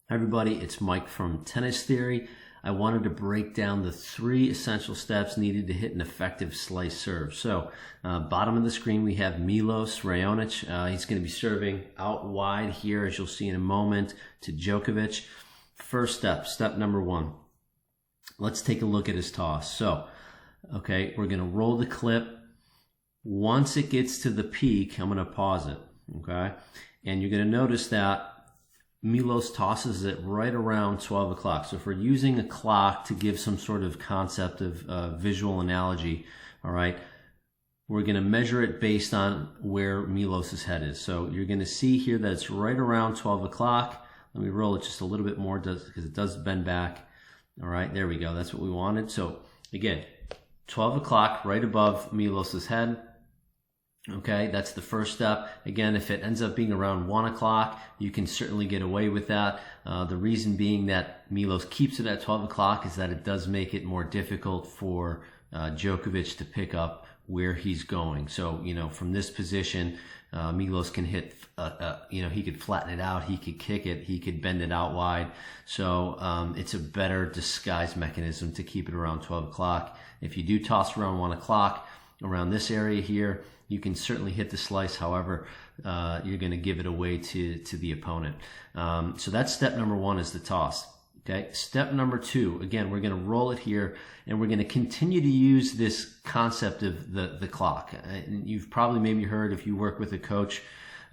Hi everybody, it's Mike from Tennis Theory. I wanted to break down the 3 essential steps needed to hit an effective slice serve. So, bottom of the screen we have Milos Raonic. He's going to be serving out wide here, as you'll see in a moment, to Djokovic. First step, step number 1. Let's take a look at his toss. So, okay, we're going to roll the clip. Once it gets to the peak, I'm going to pause it, okay? And you're going to notice that Milos tosses it right around 12 o'clock. So if we're using a clock to give some sort of concept of visual analogy, all right, we're going to measure it based on where Milos's head is. So you're going to see here that it's right around 12 o'clock. Let me roll it just a little bit more because it does bend back. All right, there we go. That's what we wanted. So again, 12 o'clock right above Milos's head. Okay, that's the first step. Again, if it ends up being around 1 o'clock, you can certainly get away with that. The reason being that Milos keeps it at 12 o'clock is that it does make it more difficult for Djokovic to pick up where he's going. So, from this position, Milos can hit, he could flatten it out, he could kick it, he could bend it out wide. So it's a better disguise mechanism to keep it around 12 o'clock. If you do toss around 1 o'clock, around this area here, you can certainly hit the slice. However, you're going to give it away to the opponent. So that's step number 1, is the toss. Okay. Step number 2, again, we're going to roll it here, and we're going to continue to use this concept of the clock. You've probably maybe heard, if you work with a coach,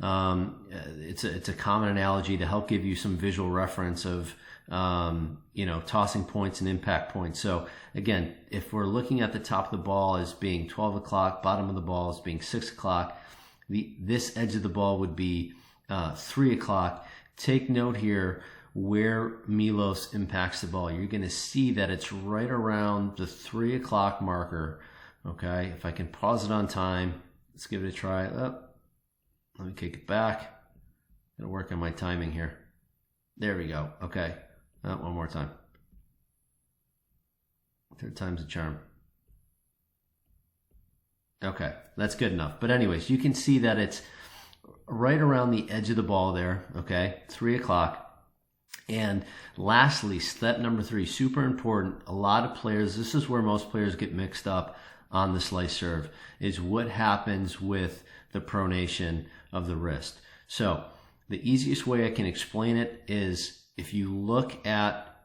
it's a common analogy to help give you some visual reference of tossing points and impact points. So again, if we're looking at the top of the ball as being 12 o'clock, bottom of the ball as being 6 o'clock, this edge of the ball would be 3 o'clock. Take note here where Milos impacts the ball. You're going to see that it's right around the 3 o'clock marker. Okay, if I can pause it on time, let's give it a try. Oh, let me kick it back. Gotta work on my timing here. There we go. Okay. One more time. 3rd time's a charm. Okay, that's good enough. But anyways, you can see that it's right around the edge of the ball there, okay, 3 o'clock. And lastly, step number 3, super important. A lot of players, this is where most players get mixed up on the slice serve, is what happens with the pronation of the wrist. So the easiest way I can explain it is, if you look at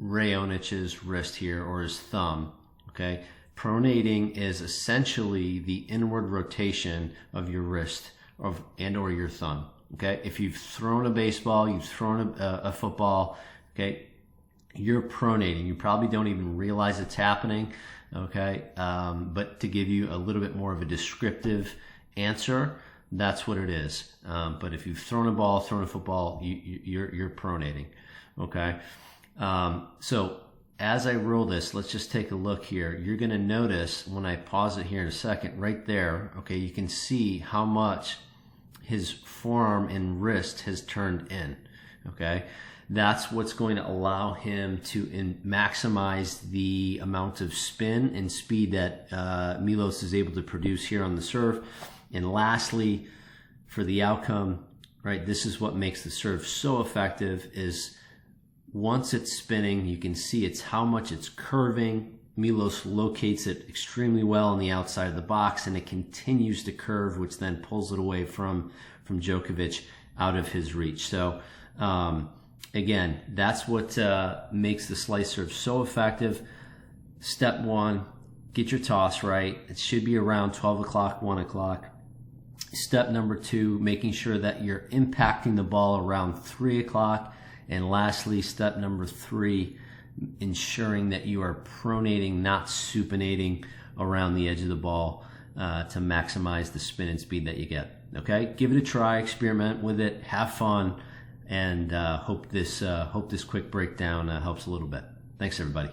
Raonic's wrist here, or his thumb, okay, pronating is essentially the inward rotation of your wrist or your thumb. Okay, if you've thrown a baseball, you've thrown a football, okay, you're pronating. You probably don't even realize it's happening. Okay, but to give you a little bit more of a descriptive answer, that's what it is. But if you've thrown a ball, thrown a football, you're pronating. Okay. So as I roll this, let's just take a look here. You're going to notice when I pause it here in a second, right there, okay, you can see how much his forearm and wrist has turned in. Okay. That's what's going to allow him to maximize the amount of spin and speed that Milos is able to produce here on the serve. And lastly, for the outcome, right, this is what makes the serve so effective, is once it's spinning, you can see it's how much it's curving. Milos locates it extremely well on the outside of the box, and it continues to curve, which then pulls it away from Djokovic out of his reach. So again, that's what makes the slice serve so effective. Step 1, get your toss right. It should be around 12 o'clock, 1 o'clock. Step number 2, making sure that you're impacting the ball around 3 o'clock. And lastly, step number 3, ensuring that you are pronating, not supinating around the edge of the ball to maximize the spin and speed that you get. Okay, give it a try, experiment with it, have fun, and hope this quick breakdown helps a little bit. Thanks, everybody.